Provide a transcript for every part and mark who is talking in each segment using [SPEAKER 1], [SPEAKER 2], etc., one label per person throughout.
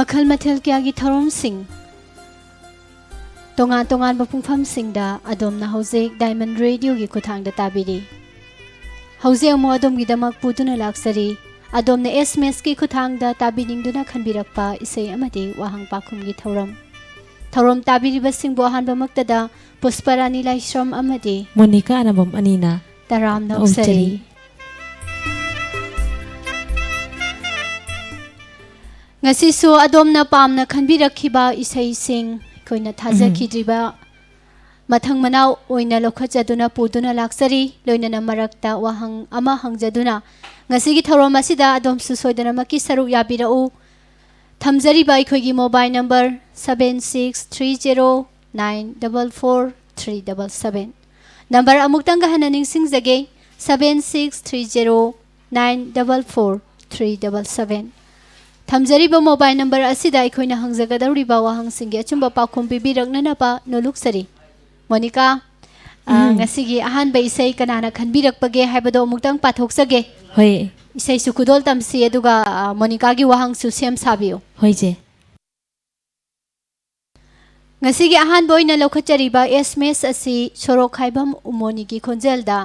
[SPEAKER 1] मखल मथल क्यागी थौरमसिंग तोंगान तोंगान मपुंफमसिंगदा अदोमना हौजेक diamond radio की खुथांगदा ताबिरी हौजे Amo अदोमगिदमक पुदुना लाक्सरी अदोमना SMS की खुथांगदा ताबिनिंगदुना खनबिरक्पा इसै अमदि वाहंग पाखुमगी थौरम ताबिरिबसिंगबो अहानबमक्तदा पुष्परानी लाइश्रम अमदि
[SPEAKER 2] मोनिका अनबम अनीना
[SPEAKER 1] तराम नौसरी ngasisu adomna pamna khanbirakhiba isaising koina thajaki mathang manau oina lokhachaduna puduna laksari loinana marakta wahang ama hangjaduna ngasigi thorom asida adom su soidana maki saruk yabirau thamjari bai khoigi mobile number 7630944377 number amuktang gahana ningsing jage 7630944377 थमजरीब mobile number असिदा अखोइना हंगजगदौरिबा वाहंसिंगे अचुंबा पाखुम पिबिरकननबा नोलुक्सरी मोनिका ngasiगी अहानबा इसै कनाना खनबिरकपगे हाइबदो मुक्तंग पाथोक्सगे
[SPEAKER 2] होय
[SPEAKER 1] इसै सुकुदोल तमसी अदुगा मोनिका गी वाहंग सु सेम साबियो
[SPEAKER 2] होय जे
[SPEAKER 1] ngasiगी अहानबा ओइना लौखचरीबा एसएमएस असि सोरोक हाइबम उमोनी की खोंजेलदा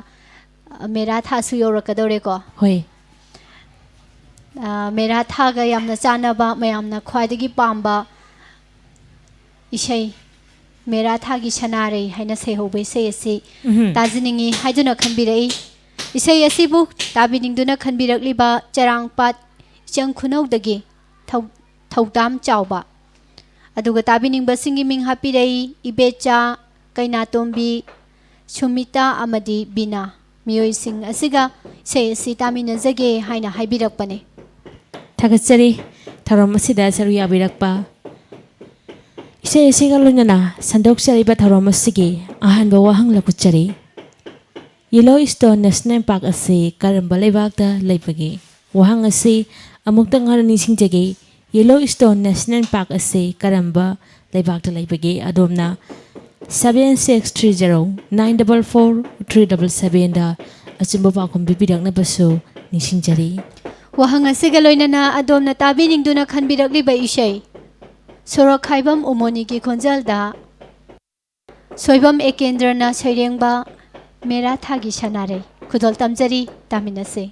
[SPEAKER 1] मेरा थासु योरकदौरे को
[SPEAKER 2] होय
[SPEAKER 1] मेरा थागा यामना चानबा मयामना ख्वाइदगी पाम्बा इसै मेरा थागी सनारे हाइना सेहोबै से असि ताजिनिंगी हाइदुना खनबिरई इसै असिबु ताबिनिंगदुना खनबिरकलिबा चरांगपात चंगखुनौदगी थौदाम चावबा अदुगा ताबिनिंगबसिंगी मिंग हापिरई इबेचा कैनातोंबी सुमिता अमदी बिना मियोइसिंग असिगा इसै असि तामिनजगे हाइना हाइबिरकपने
[SPEAKER 2] थागचरी थौरम असिदा सरु याबिरकपा इसे इसेगा लोनना संदोक्चरीबा थौरम असिगी अहानबा वाहंग लकुचरी येलो स्टोन नेशनल पार्क असे करंबा लेबागदा लेबगे वाहंग असे अमुक्तंग हर निसिंगजगे येलो स्टोन नेशनल पार्क असे करंबा लेबागदा लेबगे अदोमना 7630944377 दा अचुंबा पाखुम बिबिरकनबसु निसिंगजरी
[SPEAKER 1] वाहंग असिगा लोइनना अदोमना ताबिनिंगदुना खनबिरकलिबा इसै सोरक खाइबम उमोनी की खोंजलदा सोइबम एकेंद्रना सैरेंबा मेरा थागी सनारे खुदोल तमजरी तामिनसे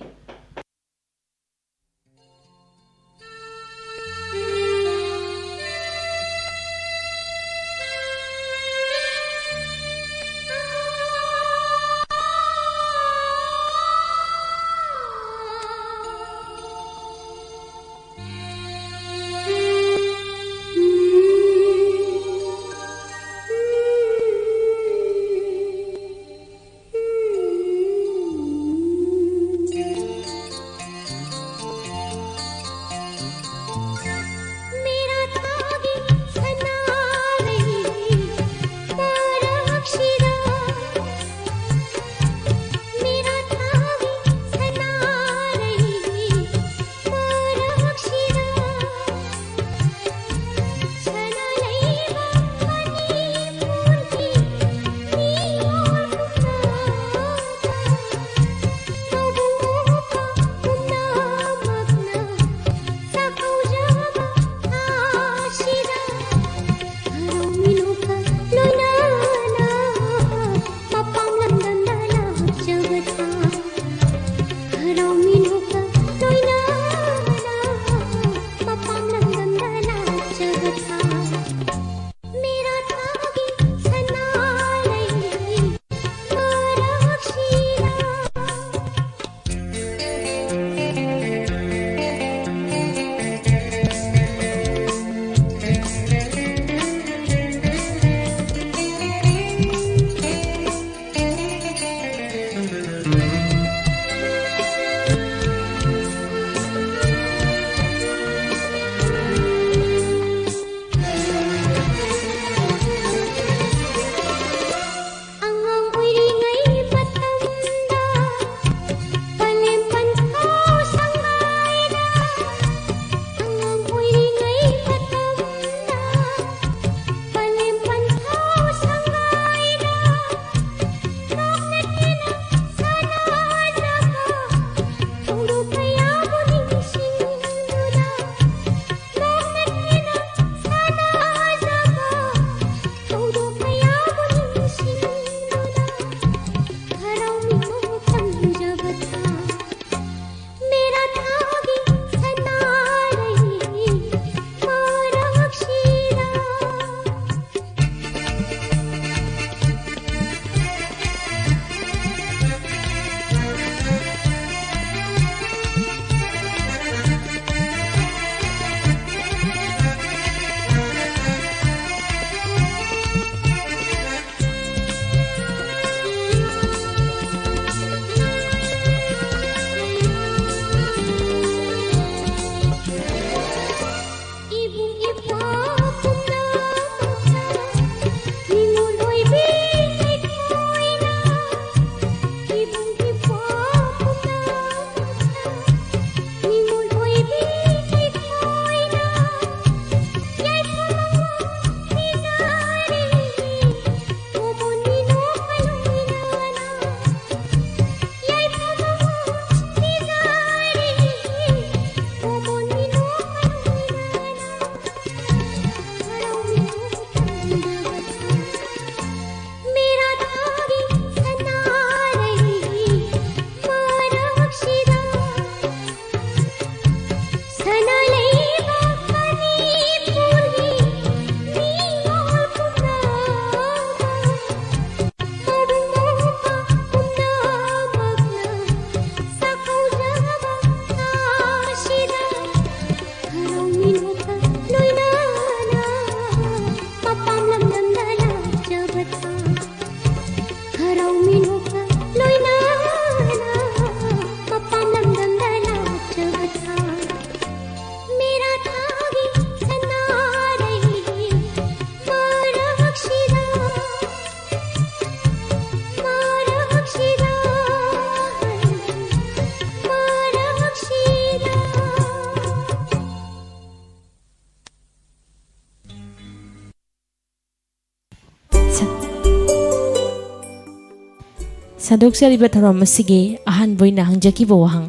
[SPEAKER 2] ꯁꯟꯗꯣꯛꯆꯔꯤꯕ ꯊꯧꯔꯝ ꯑꯁꯤꯒꯤ ꯑꯍꯥꯟꯕ ꯑꯣꯏꯅ ꯍꯪꯖꯈꯤꯕ ꯋꯥꯍꯪ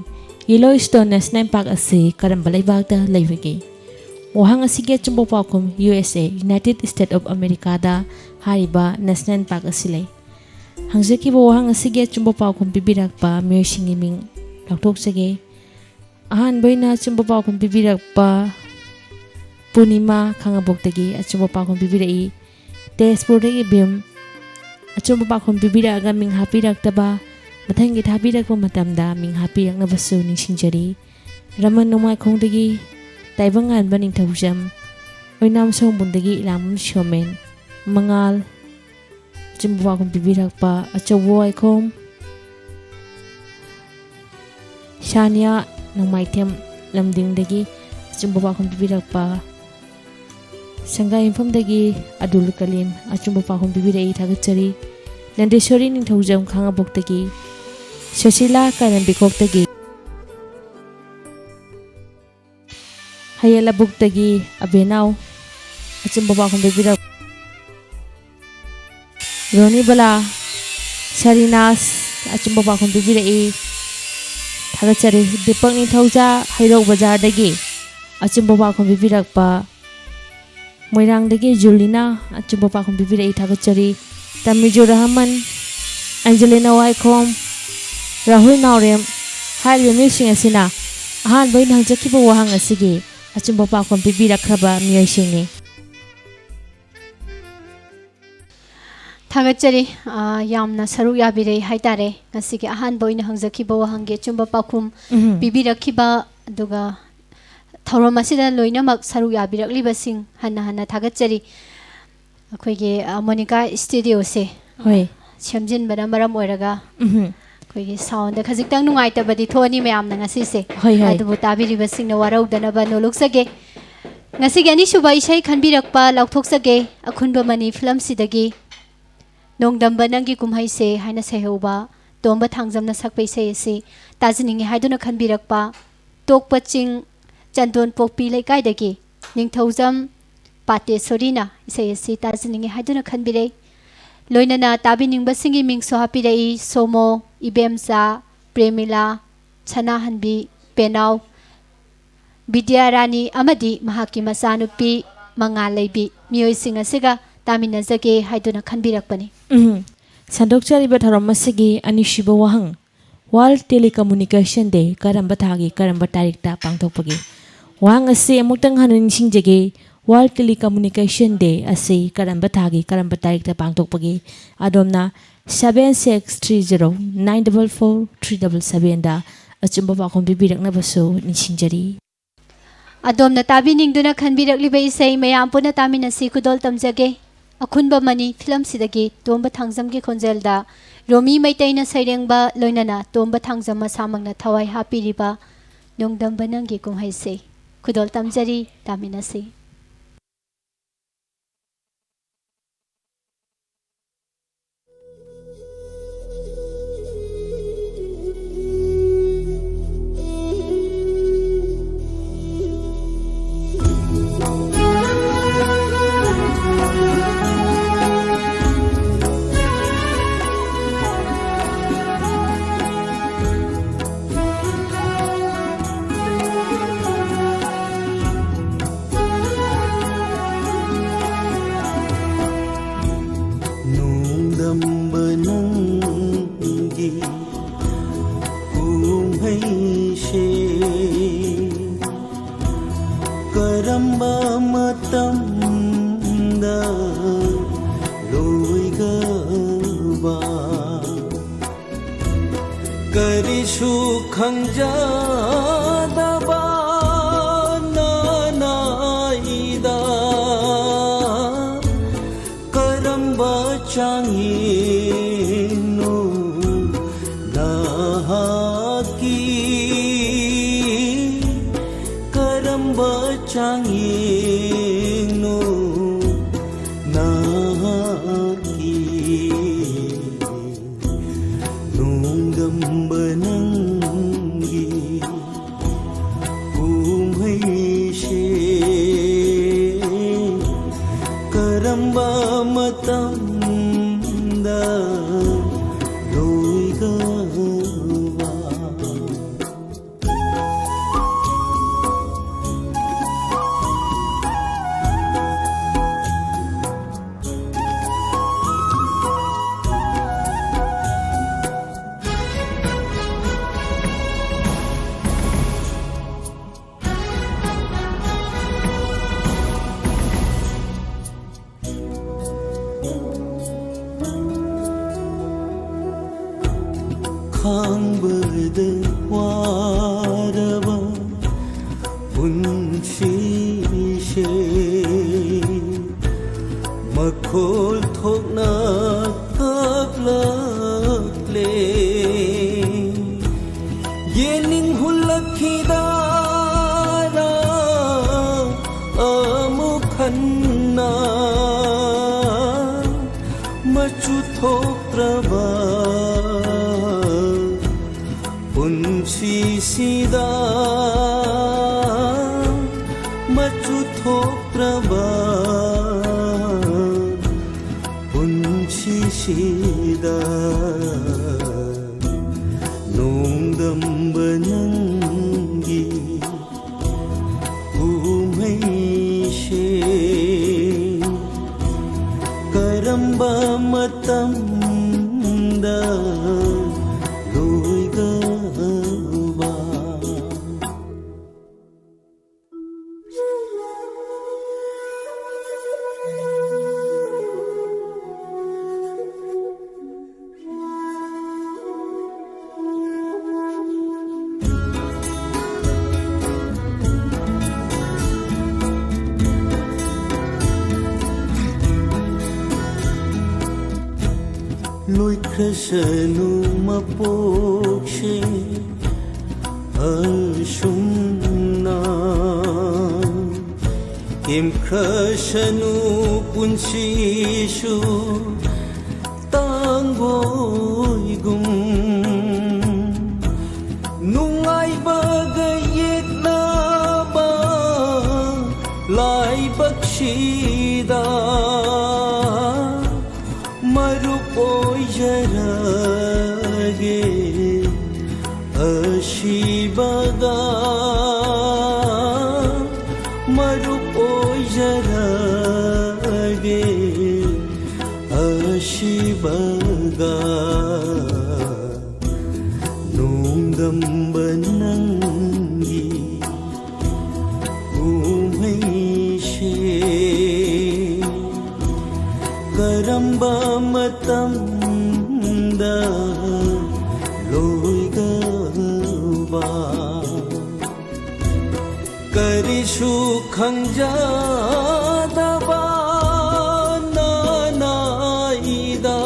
[SPEAKER 2] ꯌꯦꯂꯣꯁ꯭ꯇꯣꯟ ꯅꯦꯁꯅꯦꯜ ꯄꯥꯔꯛ ꯑꯁꯤ ꯀꯔꯝꯕ ꯂꯩꯕꯥꯛꯇ ꯂꯩꯕꯒꯦ? ꯋꯥꯍꯪ ꯑꯁꯤꯒꯤ ꯑꯆꯨꯝꯕ ꯄꯥꯎꯈꯨꯝ USA ꯌꯨꯅꯥꯏꯇꯦꯗ ꯁ꯭ꯇꯦꯠ ꯑꯣꯐ ꯑꯃꯦꯔꯤꯀꯥꯗ ꯍꯥꯏꯔꯤꯕ ꯅꯦꯁꯅꯦꯜ ꯄꯥꯔꯛ ꯑꯁꯤ ꯂꯩ꯫ ꯍꯪꯖꯈꯤꯕ ꯋꯥꯍꯪ ꯑꯁꯤꯒꯤ ꯑꯆꯨꯝꯕ ꯄꯥꯎꯈꯨꯝ ꯄꯤꯕꯤꯔꯛꯄ ꯃꯤꯑꯣꯏꯁꯤꯡꯒꯤ ꯃꯤꯡ ꯂꯥꯎꯊꯣꯛꯆꯒꯦ꯫ ꯑꯍꯥꯟꯕ ꯑꯣꯏꯅ ꯑꯆꯨꯝꯕ ꯄꯥꯎꯈꯨꯝ ꯄꯤꯕꯤꯔꯛꯄ ꯄꯨꯔꯅꯤꯃꯥ ꯈꯥꯡꯉꯕꯣꯛꯇꯒꯤ ꯑꯆꯨꯝꯕ ꯄꯥꯎꯈꯨꯝ ꯄꯤꯕꯤꯔꯛꯏ꯫ ꯇꯦꯖꯄꯨꯔꯗꯒꯤ ꯚꯤꯝ ꯑꯆꯨꯝꯕ ꯄꯥꯎꯈꯨꯝ ꯄꯤꯕꯤꯔꯛꯑꯒ ꯃꯤꯡ ꯍꯥꯞꯄꯤꯔꯛꯇꯕ ꯃꯊꯪꯒꯤ ꯊꯥꯕꯤꯔꯛꯄ ꯃꯇꯝꯗ ꯃꯤꯡ ꯍꯥꯞꯄꯤꯔꯛꯅꯕꯁꯨ ꯅꯤꯡꯁꯤꯡꯖꯔꯤ꯫ ꯔꯃꯟ ꯅꯣꯡꯃꯥꯏꯈꯣꯡꯗꯒꯤ ꯇꯥꯏꯕꯪꯉꯥꯟꯕ ꯅꯤꯡꯊꯧꯖꯝ ꯑꯣꯏꯅꯥꯝ ꯁꯣꯡꯕꯨꯡꯗꯒꯤ ꯏꯂꯥꯃꯨꯝ ꯁꯣꯃꯦꯟ ꯃꯉꯥꯜ ꯑꯆꯨꯝꯕ ꯄꯥꯎꯈꯨꯝ ꯄꯤꯕꯤꯔꯛꯄ ꯑꯆꯧꯕ ꯋꯥꯏꯈꯣꯝ ꯁꯥꯅꯤꯌꯥ ꯅꯣꯡꯃꯥꯏꯊꯦꯝ ꯂꯝꯗꯤꯡꯗꯒꯤ ꯑꯆꯨꯝꯕ ꯄꯥꯎꯈꯨꯝ ꯄꯤꯕꯤꯔꯛꯄ ꯁꯪꯒꯥꯏꯌꯨꯝꯐꯝꯗꯒꯤ ꯑꯕꯗꯨꯜ ꯀꯂꯤꯝ ꯑꯆꯨꯝꯕ ꯄꯥꯎꯈꯨꯝ ꯄꯤꯕꯤꯔꯛꯏ ꯊꯥꯒꯠꯆꯔꯤ꯫ ꯂꯟꯗꯦꯁꯣꯔꯤ ꯅꯤꯡꯊꯧꯖꯝ ꯈꯥꯡꯉꯕꯣꯛꯇꯒꯤ ꯁꯨꯁꯤꯂꯥ ꯀꯥꯏꯔꯦꯝꯕꯤꯈꯣꯛꯇꯒꯤ ꯍꯌꯦꯜꯂꯕꯨꯛꯇꯒꯤ ꯑꯕꯦꯅꯥꯎ ꯑꯆꯨꯝꯕ ꯄꯥꯎꯈꯨꯝ ꯄꯤꯕꯤꯔꯛ ꯔꯣꯅꯤꯕꯂꯥ ꯁꯔꯤꯅꯥꯁ ꯑꯆꯨꯝꯕ ꯄꯥꯎꯈꯨꯝ ꯄꯤꯕꯤꯔꯛꯏ ꯊꯥꯒꯠꯆꯔꯤ꯫ ꯗꯤꯄꯛ ꯅꯤꯡꯊꯧꯖꯥ ꯍꯩꯔꯣꯛ ꯕꯖꯥꯔꯗꯒꯤ ꯑꯆꯨꯝꯕ ꯄꯥꯎꯈꯨꯝ ꯄꯤꯕꯤꯔꯛꯄ ꯃꯣꯏꯔꯥꯡꯗꯒꯤ ꯖꯨꯂꯤꯅꯥ ꯑꯆꯨꯝꯕ ꯄꯥꯎꯈꯨꯝ ꯄꯤꯕꯤꯔꯛꯏ ꯊꯥꯒꯠꯆꯔꯤ꯫ ꯇꯃꯤꯖꯨꯔ ꯔꯍꯃꯟ ꯑꯦꯟꯖꯦꯂꯤना ꯋꯥꯏꯈꯣꯝ ꯔꯥꯍꯨꯜ ꯅꯥꯎꯔꯦꯝ ꯍꯥꯏꯔꯤꯕ ꯃꯤꯑꯣꯏꯁꯤꯡ ꯑꯁꯤꯅ ꯑꯍꯥꯟꯕ ꯑꯣꯏꯅ ꯍꯪꯖꯈꯤꯕ ꯋꯥꯍꯪ ꯑꯁꯤꯒꯤ ꯑꯆꯨꯝꯕ ꯄꯥꯎꯈꯨꯝ ꯄꯤꯕꯤꯔꯛꯈ꯭ꯔꯕ ꯃꯤꯑꯣꯏꯁꯤꯡꯅꯤ꯫
[SPEAKER 1] ꯊꯥꯒꯠꯆꯔꯤ ꯌꯥꯝꯅ ꯁꯔꯨꯛ ꯌꯥꯕꯤꯔꯦ ꯍꯥꯏꯇꯥꯔꯦ ꯉꯁꯤꯒꯤ ꯑꯍꯥꯟꯕ ꯑꯣꯏꯅ ꯍꯪꯖꯈꯤꯕ ꯋꯥꯍꯪꯒꯤ ꯑꯆꯨꯝꯕ ꯄꯥꯎꯈꯨꯝ ꯄꯤꯕꯤꯔꯛꯈꯤꯕ ꯑꯗꯨꯒ ꯊꯧꯔꯝ ꯑꯁꯤꯗ ꯂꯣꯏꯅꯃꯛ ꯁꯔꯨꯛ ꯌꯥꯕꯤꯔꯛꯂꯤꯕꯁꯤꯡ ꯍꯟꯅ ꯊꯥꯒꯠꯆꯔꯤ꯫ ꯑꯩꯈꯣꯏꯒꯤ ꯃꯣꯅꯤꯀꯥ ꯁ꯭ꯇꯨꯗꯤꯑꯣꯁꯦ ꯁꯦꯝꯖꯤꯟꯕꯅ ꯃꯔꯝ ꯑꯣꯏꯔꯒ ꯑꯩꯈꯣꯏꯒꯤ ꯁꯥꯎꯟꯗ ꯈꯖꯤꯛꯇꯪ ꯅꯨꯡꯉꯥꯏꯇꯕꯗꯤ ꯊꯣꯛꯑꯅꯤ ꯃꯌꯥꯝꯅ ꯉꯁꯤꯁꯦ ꯑꯗꯨꯕꯨ ꯇꯥꯕꯤꯔꯤꯕꯁꯤꯡꯅ ꯋꯥꯔꯧꯗꯅꯕ ꯅꯣꯜꯂꯨꯛꯆꯒꯦ꯫ ꯉꯁꯤꯒꯤ ꯑꯅꯤꯁꯨꯕ ꯏꯁꯩ ꯈꯟꯕꯤꯔꯛꯄ ꯂꯥꯎꯊꯣꯛꯆꯒꯦ ꯑꯈꯨꯟꯕ ꯃꯅꯤ ꯐꯤꯂꯝꯁꯤꯗꯒꯤ ꯅꯣꯡꯗꯝꯕ ꯅꯪꯒꯤ ꯀꯨꯝꯍꯩꯁꯦ ꯍꯥꯏꯅ ꯁꯩꯍꯧꯕ ꯇꯣꯝꯕ ꯊꯥꯡꯖꯝꯅ ꯁꯛꯄ ꯏꯁꯩ ꯑꯁꯤ ꯇꯥꯖꯅꯤꯡꯉꯤ ꯍꯥꯏꯗꯨꯅ ꯈꯟꯕꯤꯔꯛꯄ ꯇꯣꯛꯄ ꯆꯤꯡ ꯆꯟꯗꯣꯟ ꯄꯣꯛꯄꯤ ꯂꯩꯀꯥꯏꯗꯒꯤ ꯅꯤꯡꯊꯧꯖꯝ ꯄꯥꯇꯦꯁꯣꯔꯤꯅ ꯏꯁꯩ ꯑꯁꯤ ꯇꯥꯖꯅꯤꯡꯉꯤ ꯍꯥꯏꯗꯨꯅ ꯈꯟꯕꯤꯔꯛꯏ꯫ ꯂꯣꯏꯅꯅ ꯇꯥꯕꯤꯅꯤꯡꯕꯁꯤꯡꯒꯤ ꯃꯤꯡꯁꯨ ꯍꯥꯞꯄꯤꯔꯛꯏ ꯁꯣꯃꯣ ꯏꯕꯦꯝꯆꯥ ꯄ꯭ꯔꯦꯃꯤꯂꯥ ꯁꯅꯥꯍꯟꯕꯤ ꯄꯦꯅꯥꯎ ꯕꯤꯗ꯭ꯌꯥꯔꯥꯅꯤ ꯑꯃꯗꯤ ꯃꯍꯥꯛꯀꯤ ꯃꯆꯥꯅꯨꯄꯤ ꯃꯉꯥꯜꯂꯩꯕꯤ ꯃꯤꯑꯣꯏꯁꯤꯡ ꯑꯁꯤꯒ ꯇꯥꯃꯤꯟꯅꯖꯒꯦ ꯍꯥꯏꯗꯨꯅ ꯈꯟꯕꯤꯔꯛꯄꯅꯤ꯫
[SPEAKER 2] ꯁꯟꯗꯣꯛꯆꯔꯤꯕ ꯊꯧꯔꯝ ꯑꯁꯤꯒꯤ ꯑꯅꯤꯁꯨꯕ ꯋꯥꯍꯪ ꯋꯥꯔꯜ ꯇꯦꯂꯤꯀꯝꯃꯨꯅꯤꯀꯦꯁꯟ ꯗꯦ ꯀꯔꯝꯕ ꯊꯥꯒꯤ ꯀꯔꯝꯕ ꯇꯥꯔꯤꯛꯇ ꯄꯥꯡꯊꯣꯛꯄꯒꯦ? ꯋꯥꯍꯪ ꯑꯁꯤ ꯑꯃꯨꯛꯇꯪ ꯍꯟꯅ ꯅꯤꯡꯁꯤꯡꯖꯒꯦ꯫ ꯋꯥꯔꯜ ꯇꯦꯂꯤꯀꯝꯃꯨꯅꯤꯀꯦꯁꯟ ꯗꯦ ꯑꯁꯤ ꯀꯔꯝꯕ ꯊꯥꯒꯤ ꯀꯔꯝꯕ ꯇꯥꯔꯤꯛꯇ ꯄꯥꯡꯊꯣꯛꯄꯒꯦ? ꯑꯗꯣꯝꯅ 7630944377ꯗ ꯑꯆꯨꯝꯕ ꯄꯥꯎꯈꯨꯝ ꯄꯤꯕꯤꯔꯛꯅꯕꯁꯨ ꯅꯤꯡꯁꯤꯡꯖꯔꯤ꯫
[SPEAKER 1] ꯑꯗꯣꯝꯅ ꯇꯥꯕꯤꯅꯤꯡꯗꯨꯅ ꯈꯟꯕꯤꯔꯛꯂꯤꯕ ꯏꯁꯩ ꯃꯌꯥꯝ ꯄꯨꯟꯅ ꯇꯥꯃꯤꯟꯅꯁꯤ ꯈꯨꯗꯣꯜ ꯇꯝꯖꯒꯦ꯫ ꯑꯈꯨꯟꯕ ꯃꯅꯤ ꯐꯤꯂꯝꯁꯤꯗꯒꯤ ꯇꯣꯝꯕ ꯊꯥꯡꯖꯝꯒꯤ ꯈꯣꯟꯖꯦꯜꯗ ꯔꯣꯃꯤ ꯃꯩꯇꯩꯅ ꯁꯩꯔꯦꯡꯕ ꯂꯣꯏꯅꯅ ꯇꯣꯝꯕ ꯊꯥꯡꯖꯝ ꯃꯁꯥꯃꯛꯅ ꯊꯋꯥꯏ ꯍꯥꯞꯄꯤꯔꯤꯕ ꯅꯣꯡꯗꯝꯕ ꯅꯪꯒꯤ ꯀꯨꯝꯍꯩꯁꯦ ꯈꯨꯗꯣꯜ ꯇꯝꯖꯔꯤ ꯇꯥꯃꯤꯟꯅꯁꯤ꯫
[SPEAKER 3] करिशु खंजादबा नानाईदा करंबा चांगीनो नाहाकी करंबा चांगीनो नाहाकी करंबा मतंदा लोई खांबद वारवा पुंशीशे मखोल थोकना कपलकले ये निंहुलखिदारा अमुखन्ना मचु थोक्रबा पुंशीसिदा मचु थोक्रबा पुंशीसिदा नोंदंबनंगी उमैशे Karamba मतंदा लोयगवा lối khresenu mapokshe ashumna kim khresenu punshishu tangoigum nungai bagayet na ba lai bakshida मरुपोई Jarange अशीबगा मरुपोई Jarange अशीबगा नोंदंबनंगी उमैशे Karamba मतंदा लोयगवा करिशु खंजादबा नानाइदा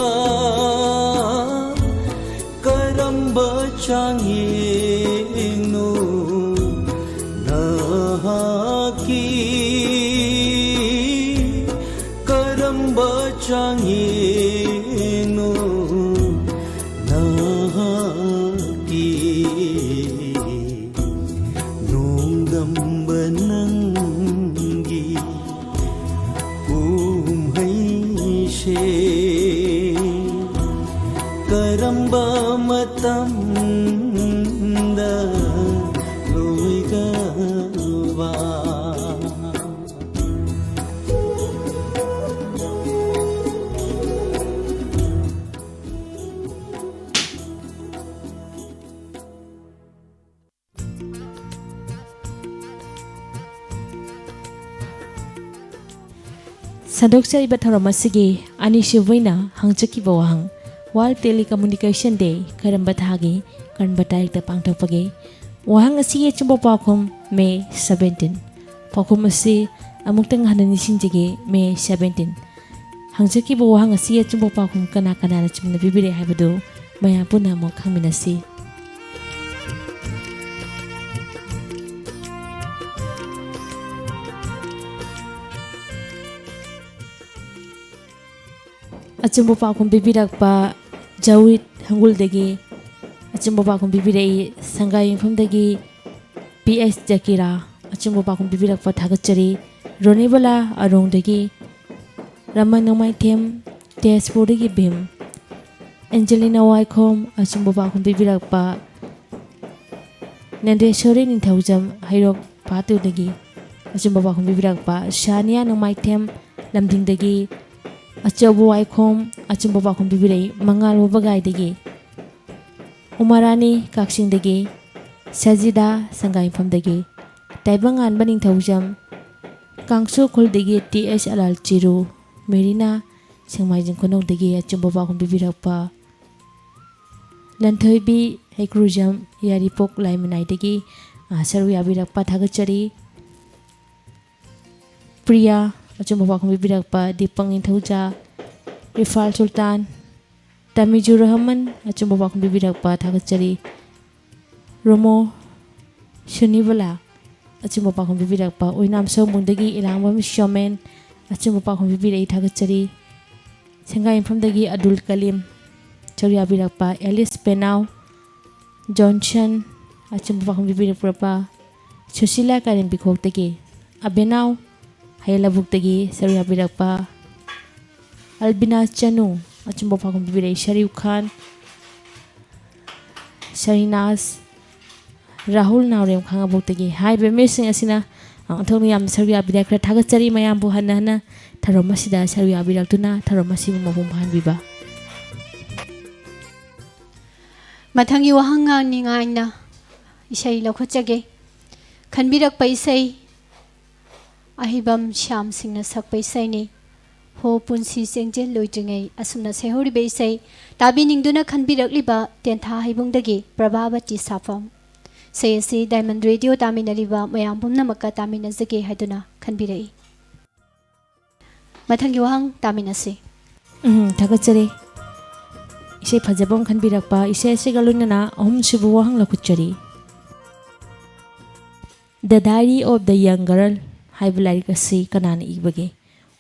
[SPEAKER 3] Karamba चांगेनु नाकी Changino nahaki nongdambanangi umhaishe karamba matamda loygawa
[SPEAKER 2] Sadoksa thauram asigi anishivoina hangchaki bawang World Telecommunication Day karamba thagi karamba tarik pangthokpage wahang asigi chumbo pakhum May 17 pakhum asi amuktang hanani sinjige May 17 hangchaki bawang asigi chumbo pakhum kana kana na chumna bibire haibadu maya puna mo khangminasi Achumbo pakhum bibirakpa Jawit Hangul-dagi Achumbo pakhum bibirai Sangai Yungpham-dagi PS Jakira Achumbo pakhum bibirakpa thagachari Ronebala Arong-dagi Raman Nongmaithem Tezpur-dagi Bhim Angelina Waikhom Achumbo pakhum bibirakpa Nandeshwari Ningthaujam Hairok Patu-dagi Achumbo pakhum bibirakpa Shania Nongmaithem Lamding-dagi Achabu Waikhom Achumbo pakhum bibirai Mangal Wabagai-dagi Umarani Kaksing-dagi Sajida Sangai Yungpham-dagi Taibang Anba Ningthaujam Kangsu Khul-dagi TS Alal Chiru Merina Sengmaijing Konokdagi achumba pakhum bibirakpa Lanthoibi Haikrujam Yaripok Laimanai-dagi saru yabirakpa thagachari Priya achumba pakhum bibirakpa Dipang Inthauja Rifal Sultan Tamijur Rahman achumba pakhum bibirakpa thagachari Romo Shunibala achumba pakhum bibirakpa Oinam Somungdagi Ilangba Mishomen achumba pakhum bibirai thagachari Sengai Infamdagi Abdul Kalim saru yabirakpa Alice Penau Johnson achumba pakhum bibirakpa Susila Karim Bikhoktagi Abenau Hailabuk-dagi saru yabirakpa Albina Chanu achumba pakhum bibirai Sharif Khan Sharinas Rahul Naurem Khangabuk-dagi haiba mising asina angthongni yam saru yabirakra thagachari mayam bu hana tharom asida saru yabiraktuna tharom asimu mabung phanbiba
[SPEAKER 1] Mathangi wahanga ningaina isai lokhochage khanbirakpa isai ahibam Shyam Singh sakpa isai ni ho punsi sengjel loitringai asumna sehori be isai tabi ningduna khanbirakliba tentha haibungdagi Prabhavati Safam Sayasi Diamond Radio Taminaliba mayam pumnamakka taminazage haiduna khanbirai Mathangi wahang taminase
[SPEAKER 2] thagachari isai phajabam khanbirakpa isai sigalunna ahum sibu wahang lakuchari The Diary of the Young Girl haiba larik asi kanana ibage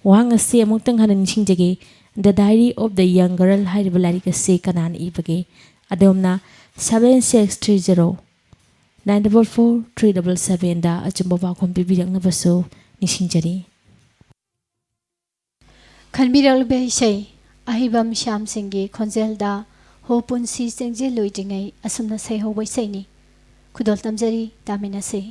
[SPEAKER 2] wahang asi amuktang hanan singjage The Diary of the Young Girl haiba larik asi kanana ibage adomna 7630 944-377 da achumba pakhum bibiraknabasu nisingjari
[SPEAKER 1] khanbirakbe isai ahibam Shyam Singh gi khonjel da ho punsi sengjel loitringai asumna sehoboi isai ni khudol tamjari taminase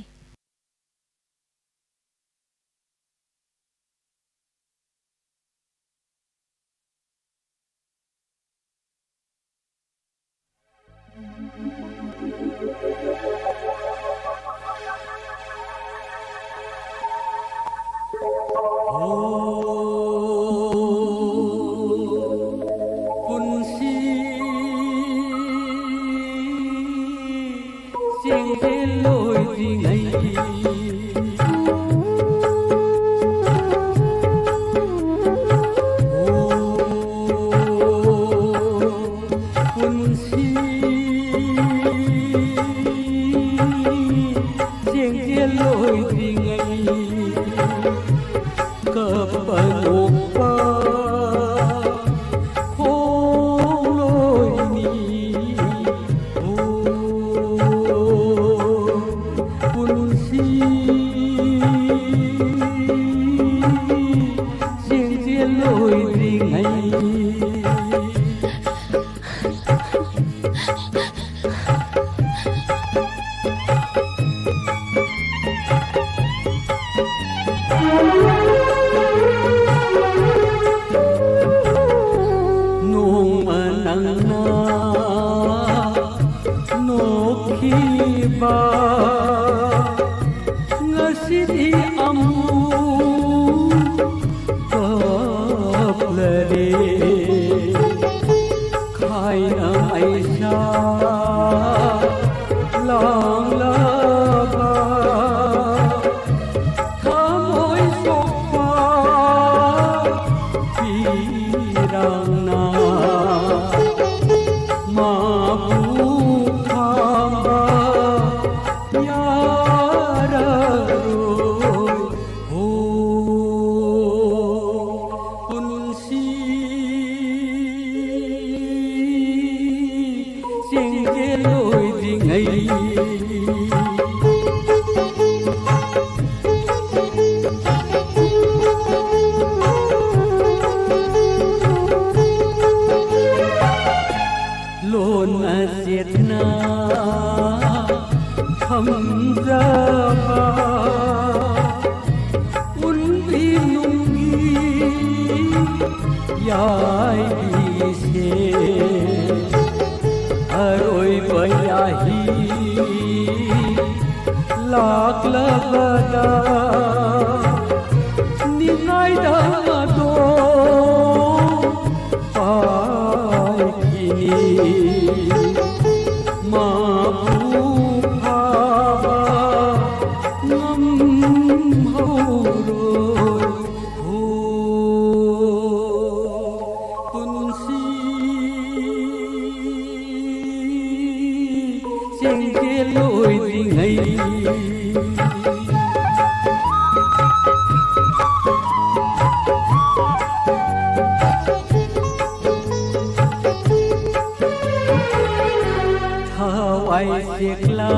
[SPEAKER 3] ꯆꯦꯛꯂꯥ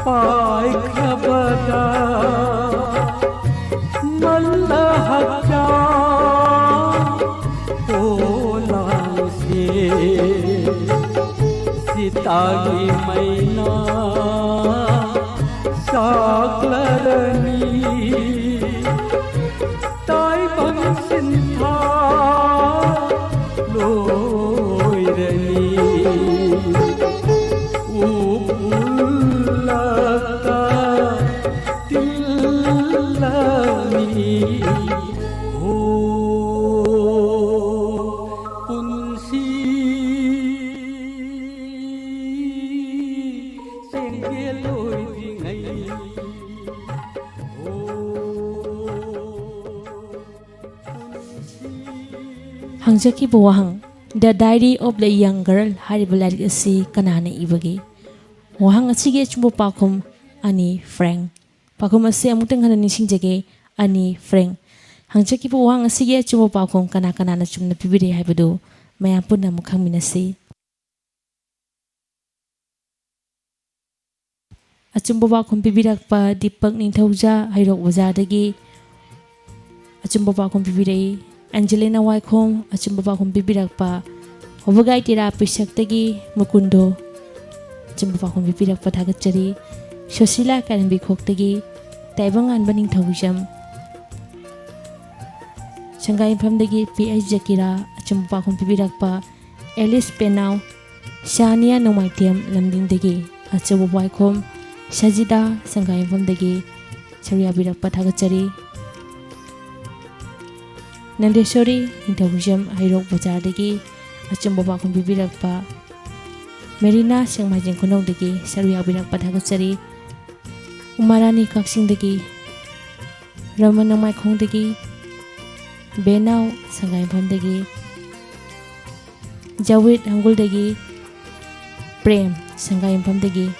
[SPEAKER 3] ꯄꯥꯏꯈ꯭ꯔꯕꯗ ꯃꯜꯂ ꯍꯛꯆꯥꯡ ꯄꯣꯂꯥꯡꯁꯦ ꯁꯤꯇꯥꯒꯤ ꯃꯩꯅꯥ ꯆꯥꯛꯂꯔꯅꯤ ꯇꯥꯏꯕꯪ ꯁꯤꯟꯊꯥ ꯂꯣꯏꯔꯅꯤ ꯎꯄꯨꯜꯂꯛꯇ ꯇꯤꯜꯂꯅꯤ ꯍꯣ ꯄꯨꯟꯁꯤ ꯆꯦꯡꯒꯦꯜ ꯂꯣꯏꯗ꯭ꯔꯤꯉꯩ
[SPEAKER 2] ꯍꯪꯖꯈꯤꯕ ꯋꯥꯍꯪ ꯗ dairy of the ꯌꯪ girl ꯍꯥꯏꯔꯤꯕ ꯂꯥꯏꯔꯤꯛ ꯑꯁꯤ ꯀꯅꯥꯅ ꯏꯕꯒꯦ? ꯋꯥꯍꯪ ꯑꯁꯤꯒꯤ ꯑꯆꯨꯝꯕ ꯄꯥꯎꯈꯨꯝ ꯑꯅꯤ ꯐ꯭ꯔꯦꯡ꯫ ꯄꯥꯎꯈꯨꯝ ꯑꯁꯤ ꯑꯃꯨꯛꯇꯪ ꯍꯟꯅ ꯅꯤꯡꯁꯤꯡꯖꯒꯦ, ꯑꯅꯤ ꯐ꯭ꯔꯦꯡ꯫ ꯍꯪꯖꯈꯤꯕ ꯋꯥꯍꯪ ꯑꯁꯤꯒꯤ ꯑꯆꯨꯝꯕ ꯄꯥꯎꯈꯨꯝ ꯀꯅꯥꯅ ꯆꯨꯝꯅ ꯄꯤꯕꯤꯔꯦ ꯍꯥꯏꯕꯗꯨ ꯃꯌꯥꯝ ꯄꯨꯟꯅ ꯑꯃꯨꯛ ꯈꯪꯃꯤꯟꯅꯁꯤ꯫ ꯑꯆꯨꯝꯕ ꯄꯥꯎꯈꯨꯝ ꯄꯤꯕꯤꯔꯛꯄ ꯗꯤꯄꯛ ꯅꯤꯡꯊꯧꯖꯥ ꯍꯩꯔꯣꯛ ꯕꯖꯥꯔꯗꯒꯤ ꯑꯆꯨꯝꯕ ꯄꯥꯎꯈꯨꯝ ꯄꯤꯕꯤꯔꯛꯏ꯫ ꯑꯦꯟꯖꯦꯂꯤꯅꯥ ꯋꯥꯏꯈꯣꯝ ꯑꯆꯨꯝꯕ ꯄꯥꯎꯈꯨꯝ ꯄꯤꯕꯤꯔꯛꯄ ꯋꯥꯕꯒꯥꯏ ꯇꯦꯔꯥ ꯄꯤꯁꯛꯇꯒꯤ ꯃꯨꯀꯨꯟꯗꯣ ꯑꯆꯨꯝꯕ ꯄꯥꯎꯈꯨꯝ ꯄꯤꯕꯤꯔꯛꯄ ꯊꯥꯒꯠꯆꯔꯤ꯫ ꯁꯨꯁꯤꯂꯥ ꯀꯥꯏꯔꯦꯝꯕꯤꯈꯣꯛꯇꯒꯤ ꯇꯥꯏꯕꯪꯉꯥꯟꯕ ꯅꯤꯡꯊꯧꯖꯝ ꯁꯪꯒꯥꯏꯌꯨꯝꯐꯝꯗꯒꯤ ꯄꯤ.ꯑꯩꯆ. ꯖꯀꯤꯔꯥ ꯑꯆꯨꯝꯕ ꯄꯥꯎꯈꯨꯝ ꯄꯤꯕꯤꯔꯛꯄ ꯑꯦꯂꯤꯁ ꯄꯦꯅꯥꯎ ꯁꯥꯅꯤꯌꯥ ꯅꯣꯡꯃꯥꯏꯊꯦꯝ ꯂꯝꯗꯤꯡꯗꯒꯤ ꯑꯆꯧꯕ ꯋꯥꯏꯈꯣꯝ ꯁꯖꯤꯗꯥ ꯁꯪꯒꯥꯏꯌꯨꯝꯐꯝꯗꯒꯤ ꯁꯔꯨ ꯌꯥꯕꯤꯔꯛꯄ ꯊꯥꯒꯠꯆꯔꯤ꯫ ꯅꯟꯗꯦꯁꯣꯔꯤ ꯅꯤꯡꯊꯧꯖꯝ ꯍꯩꯔꯣꯛ ꯕꯖꯥꯔꯗꯒꯤ ꯑꯆꯨꯝꯕ ꯄꯥꯎꯈꯨꯝ ꯄꯤꯕꯤꯔꯛꯄ ꯃꯦꯔꯤꯅꯥ ꯁꯦꯡꯃꯥꯏꯖꯤꯡ ꯈꯨꯅꯧꯗꯒꯤ ꯁꯔꯨ ꯌꯥꯕꯤꯔꯛꯄ ꯊꯥꯒꯠꯆꯔꯤ꯫ ꯎꯃꯥꯔꯥꯅꯤ ꯀꯛꯆꯤꯡꯗꯒꯤ ꯔꯃꯟ ꯅꯣꯡꯃꯥꯏꯈꯣꯡꯗꯒꯤ ꯕꯦꯅꯥꯎ ꯁꯪꯒꯥꯏꯌꯨꯝꯐꯝꯗꯒꯤ ꯖꯋꯤꯠ ꯍꯪꯒꯨꯜꯗꯒꯤ ꯄ꯭ꯔꯦꯝ ꯁꯪꯒꯥꯏꯌꯨꯝꯐꯝꯗꯒꯤ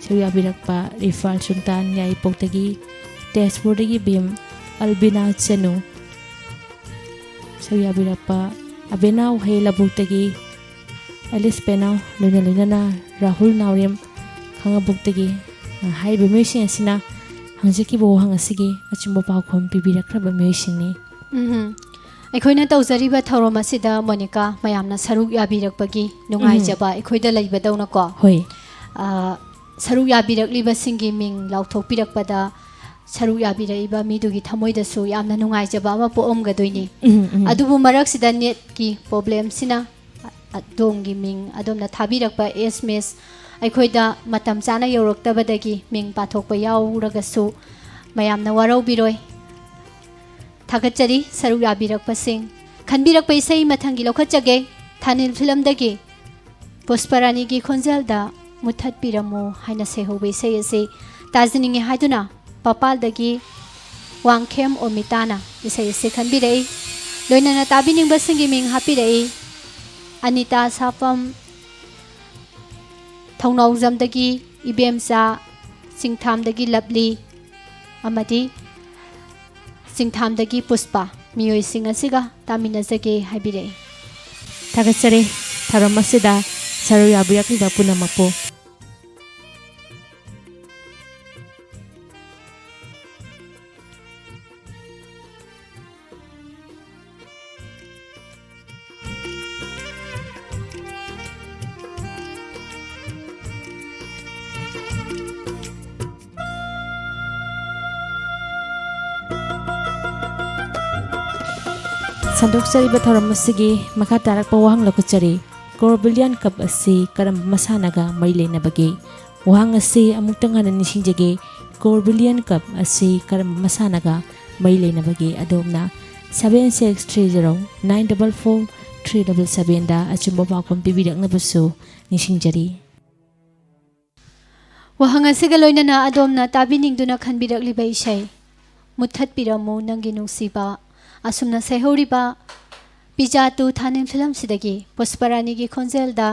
[SPEAKER 2] ꯁꯔꯨ ꯌꯥꯕꯤꯔꯛꯄ ꯔꯤꯐꯥꯜ ꯁꯨꯜꯇꯥꯟ ꯌꯥꯏꯔꯤꯄꯣꯛꯇꯒꯤ ꯇꯦꯖꯄꯨꯔꯗꯒꯤ ꯚꯤꯝ ꯑꯜꯕꯤꯅꯥ ꯆꯅꯨ ꯁꯔꯨ ꯌꯥꯕꯤꯔꯛꯄ ꯑꯕꯦꯅꯥꯎ ꯍꯌꯦꯜꯂꯕꯨꯛꯇꯒꯤ ꯑꯦꯂꯤꯁ ꯄꯦꯅꯥꯎ ꯂꯣꯏꯅꯅ ꯔꯥꯍꯨꯜ ꯅꯥꯎꯔꯦꯝ ꯈꯥꯡꯉꯕꯣꯛꯇꯒꯤ ꯍꯥꯏꯔꯤꯕ ꯃꯤꯑꯣꯏꯁꯤꯡ ꯑꯁꯤꯅ ꯍꯪꯖꯈꯤꯕ ꯋꯥꯍꯪ ꯑꯁꯤꯒꯤ ꯑꯆꯨꯝꯕ ꯄꯥꯎꯈꯨꯝ ꯄꯤꯕꯤꯔꯛꯈ꯭ꯔꯕ ꯃꯤꯑꯣꯏꯁꯤꯡꯅꯤ꯫
[SPEAKER 1] ꯑꯩꯈꯣꯏꯅ ꯇꯧꯖꯔꯤꯕ ꯊꯧꯔꯝ ꯑꯁꯤꯗ ꯃꯣꯅꯤꯀꯥ ꯃꯌꯥꯝꯅ ꯁꯔꯨꯛ ꯌꯥꯕꯤꯔꯛꯄꯒꯤ ꯅꯨꯡꯉꯥꯏꯖꯕ ꯑꯩꯈꯣꯏꯗ ꯂꯩꯕꯗꯧꯅꯀꯣ
[SPEAKER 2] ꯍꯣꯏ
[SPEAKER 1] ꯁꯔꯨꯛ ꯌꯥꯕꯤꯔꯛꯂꯤꯕꯁꯤꯡꯒꯤ ꯃꯤꯡ ꯂꯥꯎꯊꯣꯛꯄꯤꯔꯛꯄꯗ ꯁꯔꯨꯛ ꯌꯥꯕꯤꯔꯛꯏꯕ ꯃꯤꯗꯨꯒꯤ ꯊꯃꯣꯏꯗꯁꯨ ꯌꯥꯝꯅ ꯅꯨꯡꯉꯥꯏꯖꯕ ꯑꯃ ꯄꯣꯛꯑꯝꯒꯗꯣꯏꯅꯤ꯫ ꯑꯗꯨꯕꯨ ꯃꯔꯛꯁꯤꯗ ꯅꯦꯠꯀꯤ ꯄ꯭ꯔꯣꯕ꯭ꯂꯦꯝꯁꯤꯅ ꯑꯗꯣꯝꯒꯤ ꯃꯤꯡ ꯑꯗꯣꯝꯅ ꯊꯥꯕꯤꯔꯛꯄ SMS ꯑꯩꯈꯣꯏꯗ ꯃꯇꯝ ꯆꯥꯅ ꯌꯧꯔꯛꯇꯕꯗꯒꯤ ꯃꯤꯡ ꯄꯥꯊꯣꯛꯄ ꯌꯥꯎꯔꯒꯁꯨ ꯃꯌꯥꯝꯅ ꯋꯥꯔꯧꯕꯤꯔꯣꯏ꯫ ꯊꯥꯒꯠꯆꯔꯤ ꯁꯔꯨꯛ ꯌꯥꯕꯤꯔꯛꯄꯁꯤꯡ꯫ ꯈꯟꯕꯤꯔꯛꯄ ꯏꯁꯩ ꯃꯊꯪꯒꯤ ꯂꯧꯈꯠꯆꯒꯦ꯫ ꯊꯥꯅꯤꯜ ꯐꯤꯂꯝꯗꯒꯤ ꯄꯨꯁꯄꯔꯥꯅꯤꯒꯤ ꯈꯣꯟꯖꯦꯜꯗ ꯃꯨꯊꯠꯄꯤꯔꯝꯃꯨ ꯍꯥꯏꯅ ꯁꯩꯍꯧꯕ ꯏꯁꯩ ꯑꯁꯤ ꯇꯥꯖꯅꯤꯡꯉꯤ ꯍꯥꯏꯗꯨꯅ ꯄꯥꯄꯥꯜꯗꯒꯤ ꯋꯥꯡꯈꯦꯝ ꯑꯣꯃꯤꯇꯥꯅ ꯏꯁꯩ ꯑꯁꯤ ꯈꯟꯕꯤꯔꯛꯏ꯫ ꯂꯣꯏꯅꯅ ꯇꯥꯕꯤꯅꯤꯡꯕꯁꯤꯡꯒꯤ ꯃꯤꯡ ꯍꯥꯞꯄꯤꯔꯛꯏ꯫ ꯑꯅꯤꯇꯥ ꯁꯥꯐꯝ ꯊꯧꯅꯥꯎꯖꯝꯗꯒꯤ ꯏꯕꯦꯝꯆꯥ, ꯆꯤꯡꯊꯥꯝꯗꯒꯤ ꯂꯞꯂꯤ ꯑꯃꯗꯤ ꯆꯤꯡꯊꯥꯝꯗꯒꯤ ꯄꯨꯁꯄꯥ ꯃꯤꯑꯣꯏꯁꯤꯡ ꯑꯁꯤꯒ ꯇꯥꯃꯤꯟꯅꯖꯒꯦ ꯍꯥꯏꯕꯤꯔꯛꯏ꯫
[SPEAKER 2] ꯊꯥꯒꯠꯆꯔꯤ ꯊꯧꯔꯝ ꯑꯁꯤꯗ ꯁꯔꯨ ꯌꯥꯕꯤꯔꯛꯂꯤꯕ ꯄꯨꯝꯅꯃꯛꯄꯨ꯫ ꯁꯟꯗꯣꯛꯆꯔꯤꯕ ꯊꯧꯔꯝ ꯑꯁꯤꯒꯤ ꯃꯈꯥ ꯇꯥꯔꯛꯄ ꯋꯥꯍꯪ ꯂꯧꯈꯠꯆꯔꯤ꯫ ꯀꯣꯔꯕꯤꯂꯤꯌꯟ ꯀꯞ ꯑꯁꯤ ꯀꯔꯝꯕ ꯃꯁꯥꯟꯅꯒ ꯃꯔꯤ ꯂꯩꯅꯕꯒꯦ? ꯋꯥꯍꯪ ꯑꯁꯤ ꯑꯃꯨꯛꯇꯪ ꯍꯟꯅ ꯅꯤꯡꯁꯤꯡꯖꯒꯦ꯫ ꯀꯣꯔꯕꯤꯂꯤꯌꯟ ꯀꯞ ꯑꯁꯤ ꯀꯔꯝꯕ ꯃꯁꯥꯟꯅꯒ ꯃꯔꯤ ꯂꯩꯅꯕꯒꯦ? ꯑꯗꯣꯝꯅ 7630944377ꯗ ꯑꯆꯨꯝꯕ ꯄꯥꯎꯈꯨꯝ ꯄꯤꯕꯤꯔꯛꯅꯕꯁꯨ ꯅꯤꯡꯁꯤꯡꯖꯔꯤ꯫
[SPEAKER 1] ꯋꯥꯍꯪ ꯑꯁꯤꯒ ꯂꯣꯏꯅꯅ ꯑꯗꯣꯝꯅ ꯇꯥꯕꯤꯅꯤꯡꯗꯨꯅ ꯈꯟꯕꯤꯔꯛꯂꯤꯕ ꯏꯁꯩ ꯃꯨꯊꯠꯄꯤꯔꯝꯃꯨ ꯅꯪꯒꯤ ꯅꯨꯡꯁꯤꯕ ꯑꯁꯨꯝꯅ ꯁꯩꯍꯧꯔꯤꯕ ꯄꯤꯖꯥꯇꯨ ꯊꯥꯅꯤꯜ ꯐꯤꯂꯝꯁꯤꯗꯒꯤ ꯄꯨꯁꯄꯔꯥꯅꯤꯒꯤ ꯈꯣꯟꯖꯦꯜꯗ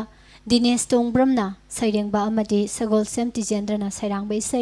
[SPEAKER 1] ꯗꯤꯅꯦꯁ ꯇꯣꯡꯕ꯭ꯔꯝꯅ ꯁꯩꯔꯦꯡꯕ ꯑꯃꯗꯤ ꯁꯒꯣꯜꯁꯦꯝ ꯇꯤꯖꯦꯟꯗ꯭ꯔꯅ ꯁꯩꯔꯥꯡꯕ ꯏꯁꯩꯅꯤ꯫